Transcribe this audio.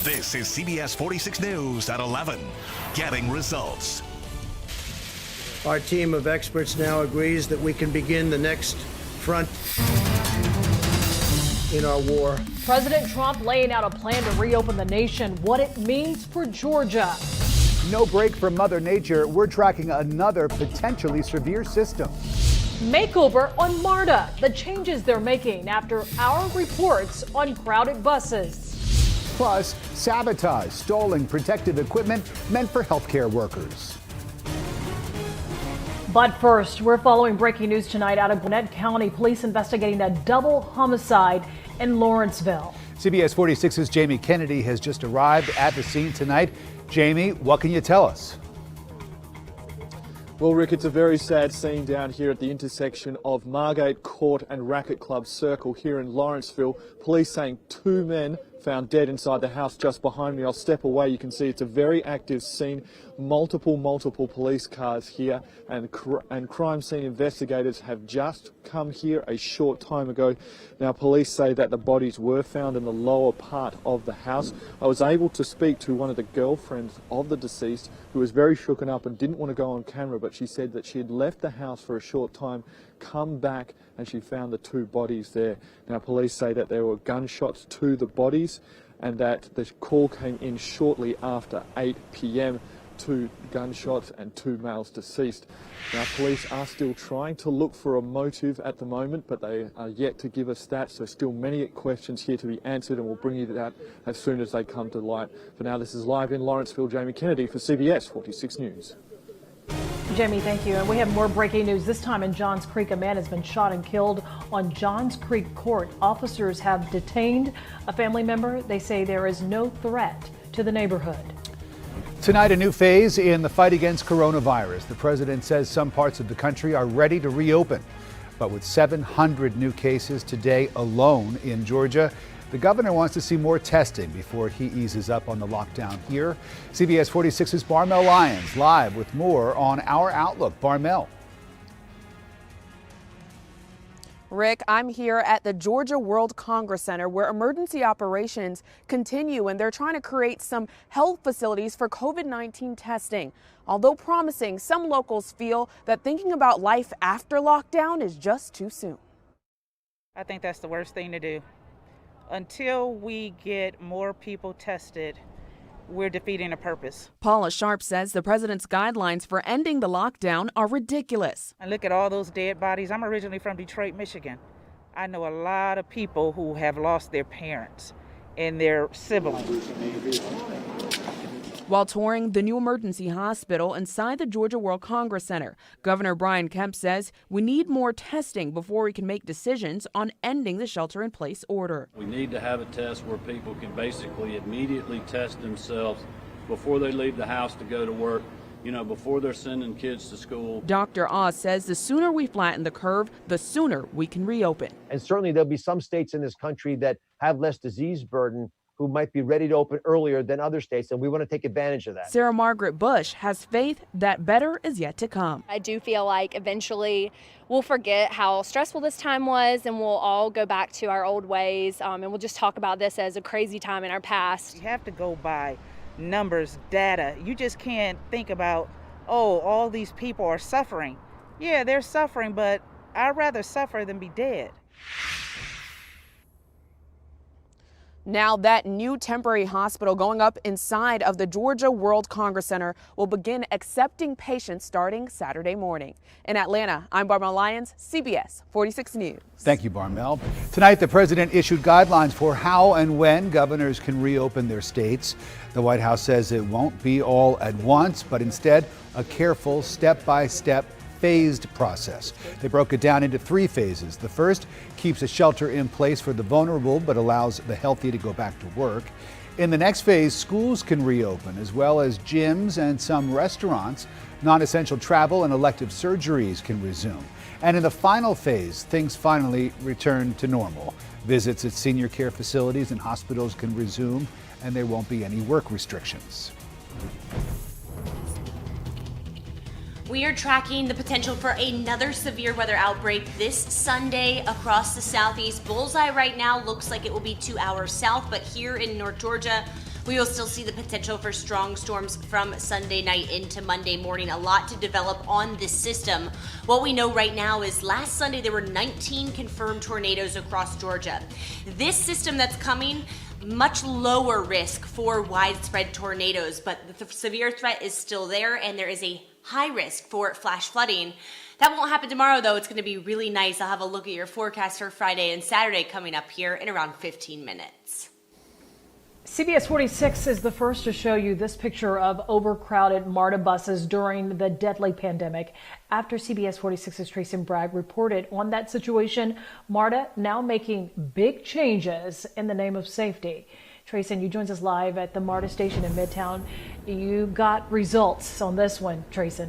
This is CBS 46 News at 11. Getting results. Our team of experts now agrees that we can begin the next front in our war. President Trump laying out a plan to reopen the nation, what it means for Georgia. No break from Mother Nature. We're tracking another potentially severe system. Makeover on MARTA, the changes they're making after our reports on crowded buses. Plus, sabotage, stolen protective equipment meant for healthcare workers. But first, we're following breaking news tonight out of Gwinnett County. Police investigating a double homicide in Lawrenceville. CBS 46's Jamie Kennedy has just arrived at the scene tonight. Jamie, what can you tell us? Well, Rick, it's a very sad scene down here at the intersection of Margate Court and Racket Club Circle here in Lawrenceville. Police saying 2 men found dead inside the house just behind me. I'll step away. You can see it's a very active scene. Multiple police cars here, and crime scene investigators have just come here a short time ago. Now, police say that the bodies were found in the lower part of the house. I was able to speak to one of the girlfriends of the deceased who was very shooken up and didn't want to go on camera, but she said that she had left the house for a short time, come back, and she found the 2 bodies there. Now, police say that there were gunshots to the bodies and that the call came in shortly after 8 p.m. 2 gunshots and 2 males deceased. Now, police are still trying to look for a motive at the moment, but they are yet to give us that. So still many questions here to be answered, and we'll bring you that as soon as they come to light. For now, this is live in Lawrenceville. Jamie Kennedy for CBS 46 News. Jamie, thank you. And we have more breaking news. This time in Johns Creek, a man has been shot and killed on Johns Creek Court. Officers have detained a family member. They say there is no threat to the neighborhood. Tonight, a new phase in the fight against coronavirus. The president says some parts of the country are ready to reopen. But with 700 new cases today alone in Georgia, the governor wants to see more testing before he eases up on the lockdown here. CBS 46's Barmel Lyons live with more on our outlook. Barmel. Rick, I'm here at the Georgia World Congress Center where emergency operations continue, and they're trying to create some health facilities for COVID-19 testing. Although promising, some locals feel that thinking about life after lockdown is just too soon. I think that's the worst thing to do. Until we get more people tested, we're defeating a purpose. Paula Sharp says the president's guidelines for ending the lockdown are ridiculous. And look at all those dead bodies. I'm originally from Detroit, Michigan. I know a lot of people who have lost their parents and their siblings. While touring the new emergency hospital inside the Georgia World Congress Center, Governor Brian Kemp says we need more testing before we can make decisions on ending the shelter-in-place order. We need to have a test where people can basically immediately test themselves before they leave the house to go to work, before they're sending kids to school. Dr. Oz says the sooner we flatten the curve, the sooner we can reopen. And certainly there'll be some states in this country that have less disease burden who might be ready to open earlier than other states, and we want to take advantage of that. Sarah Margaret Bush has faith that better is yet to come. I do feel like eventually we'll forget how stressful this time was, and we'll all go back to our old ways, and we'll just talk about this as a crazy time in our past. You have to go by numbers, data. You just can't think about, all these people are suffering. Yeah, they're suffering, but I'd rather suffer than be dead. Now that new temporary hospital going up inside of the Georgia World Congress Center will begin accepting patients starting Saturday morning. In Atlanta, I'm Barmel Lyons, CBS 46 News. Thank you, Barmel. Tonight, the president issued guidelines for how and when governors can reopen their states. The White House says it won't be all at once, but instead a careful step-by-step phased process. They broke it down into 3 phases. The first keeps a shelter in place for the vulnerable but allows the healthy to go back to work. In the next phase, schools can reopen as well as gyms and some restaurants. Non-essential travel and elective surgeries can resume. And in the final phase, things finally return to normal. Visits at senior care facilities and hospitals can resume, and there won't be any work restrictions. We are tracking the potential for another severe weather outbreak this Sunday across the southeast. Bullseye right now looks like it will be 2 hours south, but here in North Georgia, We will still see the potential for strong storms from Sunday night into Monday morning. A lot to develop on this system. What we know right now is last Sunday there were 19 confirmed tornadoes across Georgia. This system that's coming, much lower risk for widespread tornadoes, but the severe threat is still there, and there is a high risk for flash flooding. That won't happen tomorrow, though. It's going to be really nice. I'll have a look at your forecast for Friday and Saturday coming up here in around 15 minutes. CBS 46 is the first to show you this picture of overcrowded MARTA buses during the deadly pandemic. After CBS 46's Tracy Bragg reported on that situation, MARTA now making big changes in the name of safety. Tracy, you joins us live at the MARTA station in Midtown. You got results on this one, Tracy.